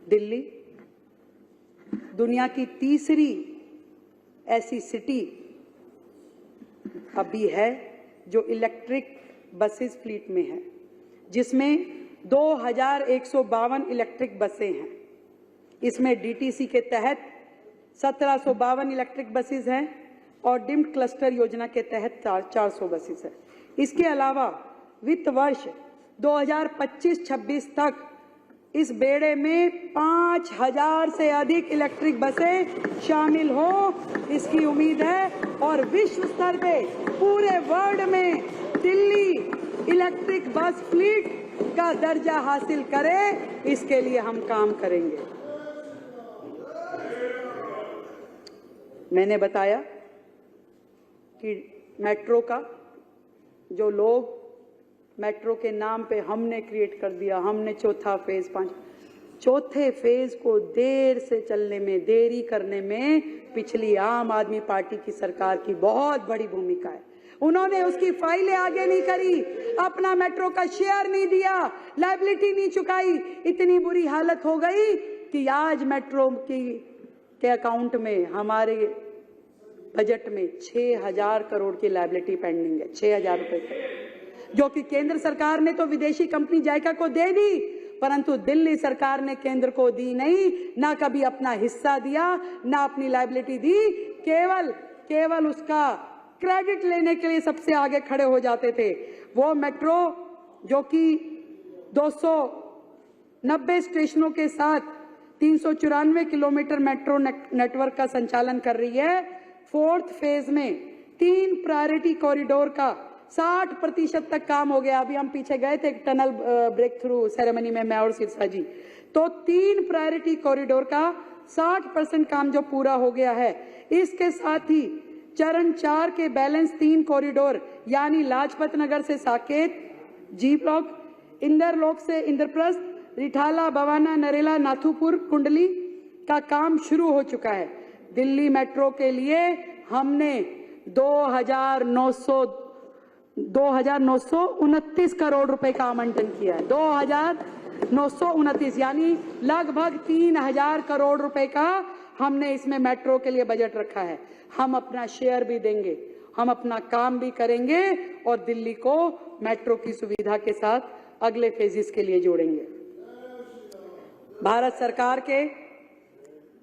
दिल्ली दुनिया की तीसरी ऐसी सिटी अभी है जो इलेक्ट्रिक बसेस फ्लीट में है, जिसमें 2152 इलेक्ट्रिक बसें हैं। इसमें डीटीसी के तहत 1752 इलेक्ट्रिक बसेस हैं और डिम्ड क्लस्टर योजना के तहत 400 बसेस हैं। इसके अलावा वित्त वर्ष 2025-26 तक इस बेड़े में 5000 से अधिक इलेक्ट्रिक बसें शामिल हो, इसकी उम्मीद है। और विश्व स्तर पे पूरे वर्ल्ड में दिल्ली इलेक्ट्रिक बस फ्लीट का दर्जा हासिल करे, इसके लिए हम काम करेंगे। मैंने बताया कि मेट्रो का जो लोग मेट्रो के नाम पे हमने क्रिएट कर दिया, हमने चौथा फेज 5 चौथे फेज को देर से चलने में, देरी करने में पिछली आम आदमी पार्टी की सरकार की बहुत बड़ी भूमिका है। उन्होंने उसकी फाइलें आगे नहीं करी, अपना मेट्रो का शेयर नहीं दिया, लायबिलिटी नहीं चुकाई। इतनी बुरी हालत हो गई कि आज मेट्रो के अकाउंट में, हमारे बजट में 6000 करोड़ की लायबिलिटी पेंडिंग है। 6000 रुपए जो कि केंद्र सरकार ने तो विदेशी कंपनी जायका को दे दी, परंतु दिल्ली सरकार ने केंद्र को दी नहीं, ना कभी अपना हिस्सा दिया, ना अपनी लायबिलिटी दी। केवल उसका क्रेडिट लेने के लिए सबसे आगे खड़े हो जाते थे। वो मेट्रो जो कि 290 स्टेशनों के साथ 394 किलोमीटर मेट्रो नेटवर्क का संचालन कर रही है, 4th फेज में 3 प्रायोरिटी कॉरिडोर का 60% तक काम हो गया। अभी हम पीछे गए थे एक टनल ब्रेक थ्रू सेरेमनी में, मैं और सिरसा जी। तो 3 प्रायोरिटी कॉरिडोर का 60% काम जो पूरा हो गया है। इसके साथ ही चरण 4 के बैलेंस 3 कॉरिडोर यानी लाजपत नगर से साकेत, जी ब्लॉक, इंदरलोक से इंद्रप्रस्थ, रिठाला, बवाना, नरेला, नाथुपुर, कुंडली का काम शुरू हो चुका है। दिल्ली मेट्रो के लिए हमने 2929 करोड़ रुपए का आवंटन किया है। 2929 यानी लगभग 3000 करोड़ रुपए का हमने इसमें मेट्रो के लिए बजट रखा है। हम अपना शेयर भी देंगे, हम अपना काम भी करेंगे और दिल्ली को मेट्रो की सुविधा के साथ अगले फेजेस के लिए जोड़ेंगे। भारत सरकार के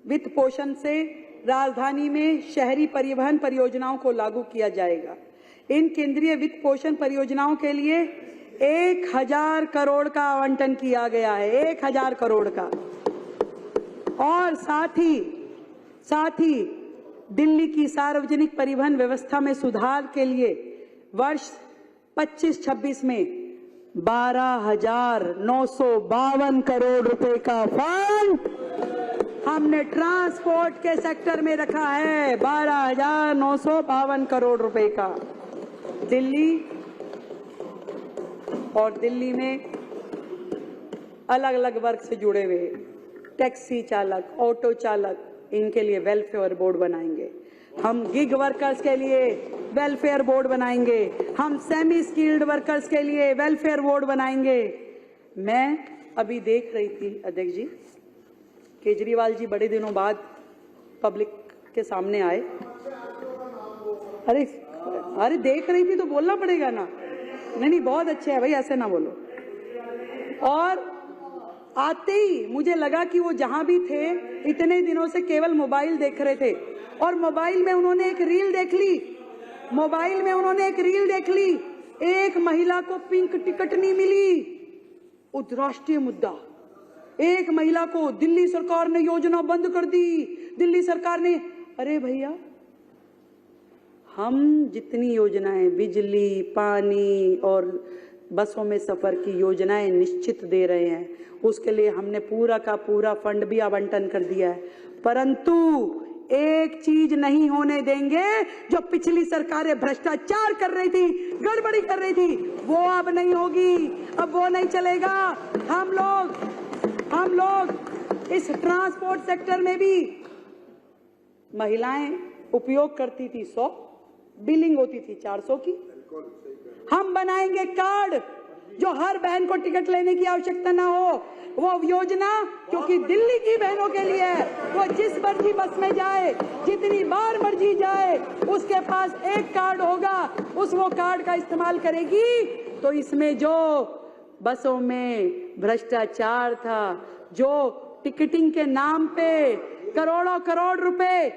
वित्त पोषण से राजधानी में शहरी परिवहन परियोजनाओं को लागू किया जाएगा। इन केंद्रीय वित्त पोषण परियोजनाओं के लिए 1000 करोड़ का आवंटन किया गया है, 1000 करोड़ का। और साथ ही दिल्ली की सार्वजनिक परिवहन व्यवस्था में सुधार के लिए वर्ष 25-26 में 12,952 करोड़ रुपए का फंड हमने ट्रांसपोर्ट के सेक्टर में रखा है। 12,952 करोड़ रुपए का। दिल्ली में अलग अलग वर्ग से जुड़े हुए टैक्सी चालक, ऑटो चालक, इनके लिए वेलफेयर बोर्ड बनाएंगे। हम गिग वर्कर्स के लिए वेलफेयर बोर्ड बनाएंगे। हम सेमी स्किल्ड वर्कर्स के लिए वेलफेयर बोर्ड बनाएंगे। मैं अभी देख रही थी अध्यक्ष जी, केजरीवाल जी बड़े दिनों बाद पब्लिक के सामने आए। अरे देख रही थी तो बोलना पड़ेगा ना। नहीं, बहुत अच्छे है भाई, ऐसे ना बोलो। और आते ही मुझे लगा कि वो जहां भी थे इतने दिनों से केवल मोबाइल देख रहे थे, और मोबाइल में उन्होंने एक रील देख ली। एक महिला को पिंक टिकट नहीं मिली, राष्ट्रीय मुद्दा। एक महिला को दिल्ली सरकार ने योजना बंद कर दी, दिल्ली सरकार ने। अरे भैया, हम जितनी योजनाएं, बिजली, पानी और बसों में सफर की योजनाएं निश्चित दे रहे हैं, उसके लिए हमने पूरा का पूरा फंड भी आवंटन कर दिया है। परंतु एक चीज नहीं होने देंगे, जो पिछली सरकारें भ्रष्टाचार कर रही थी, गड़बड़ी कर रही थी, वो अब नहीं होगी, अब वो नहीं चलेगा। हम लोग इस ट्रांसपोर्ट सेक्टर में भी महिलाएं उपयोग करती थी 100, बिलिंग होती थी 400 की। हम बनाएंगे कार्ड जो हर बहन को टिकट लेने की आवश्यकता ना हो। वो योजना क्योंकि दिल्ली की बहनों के लिए है। वो जिस मर्जी बस में जाए, जितनी बार मर्जी जाए, उसके पास एक कार्ड होगा, वो कार्ड का इस्तेमाल करेगी। तो इसमें जो बसों में भ्रष्टाचार था, जो टिकटिंग के नाम पे करोड़ों करोड़ रुपए,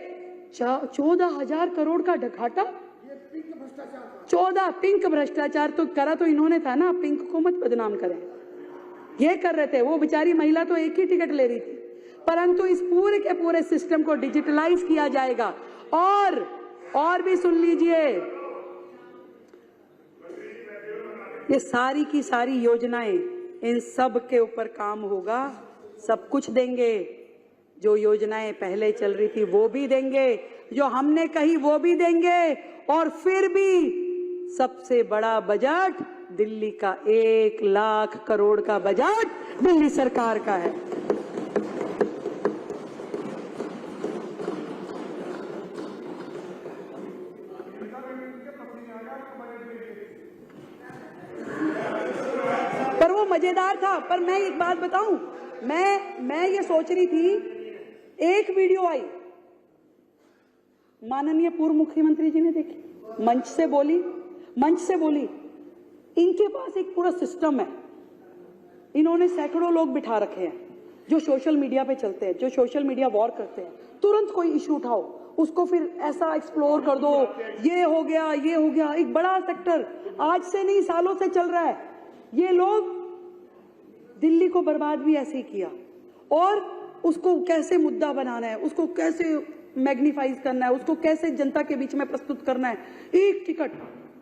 14,000 करोड़ का घाटा, 14 पिंक भ्रष्टाचार तो करा तो इन्होंने था ना, पिंक को मत बदनाम करें। ये कर रहे थे। वो बेचारी महिला तो एक ही टिकट ले रही थी, परंतु इस पूरे के पूरे सिस्टम को डिजिटलाइज किया जाएगा। और भी सुन लीजिए, ये सारी की सारी योजनाएं, इन सब के ऊपर काम होगा। सब कुछ देंगे, जो योजनाएं पहले चल रही थी वो भी देंगे, जो हमने कही वो भी देंगे। और फिर भी सबसे बड़ा बजट दिल्ली का 1 लाख करोड़ का बजट दिल्ली सरकार का है। पर वो मजेदार था। पर मैं एक बात बताऊं, मैं ये सोच रही थी, एक वीडियो आई, माननीय पूर्व मुख्यमंत्री जी ने देखी, मंच से बोली, इनके पास एक पूरा सिस्टम है। इन्होंने सैकड़ों लोग बिठा रखे हैं जो सोशल मीडिया पे चलते हैं, जो सोशल मीडिया वॉर करते हैं। तुरंत कोई इश्यू उठाओ, उसको फिर ऐसा एक्सप्लोर कर दो, ये हो गया। एक बड़ा सेक्टर आज से नहीं, सालों से चल रहा है। ये लोग दिल्ली को बर्बाद भी ऐसे ही किया, और उसको कैसे मुद्दा बनाना है, उसको कैसे मैग्नीफाइज करना है, उसको कैसे जनता के बीच में प्रस्तुत करना है। एक टिकट,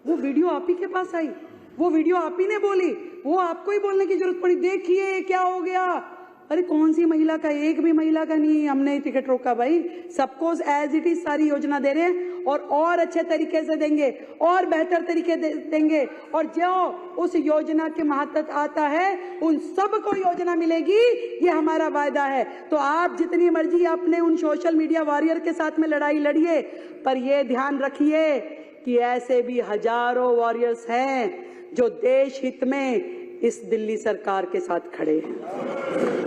वो वीडियो आप ही के पास आई, वो वीडियो आप ही ने बोली, वो आपको ही बोलने की जरूरत पड़ी, देखिए क्या हो गया। अरे कौन सी महिला का, एक भी महिला का नहीं हमने टिकट रोका भाई। सबको एज इट इज सारी योजना दे रहे हैं, और अच्छे तरीके से देंगे, और बेहतर तरीके देंगे। और जो उस योजना के महत्व आता है, उन सबको योजना मिलेगी, ये हमारा वायदा है। तो आप जितनी मर्जी अपने उन सोशल मीडिया वॉरियर के साथ में लड़ाई लड़िए, पर ये ध्यान रखिए कि ऐसे भी हजारों वॉरियर्स हैं जो देश हित में इस दिल्ली सरकार के साथ खड़े हैं।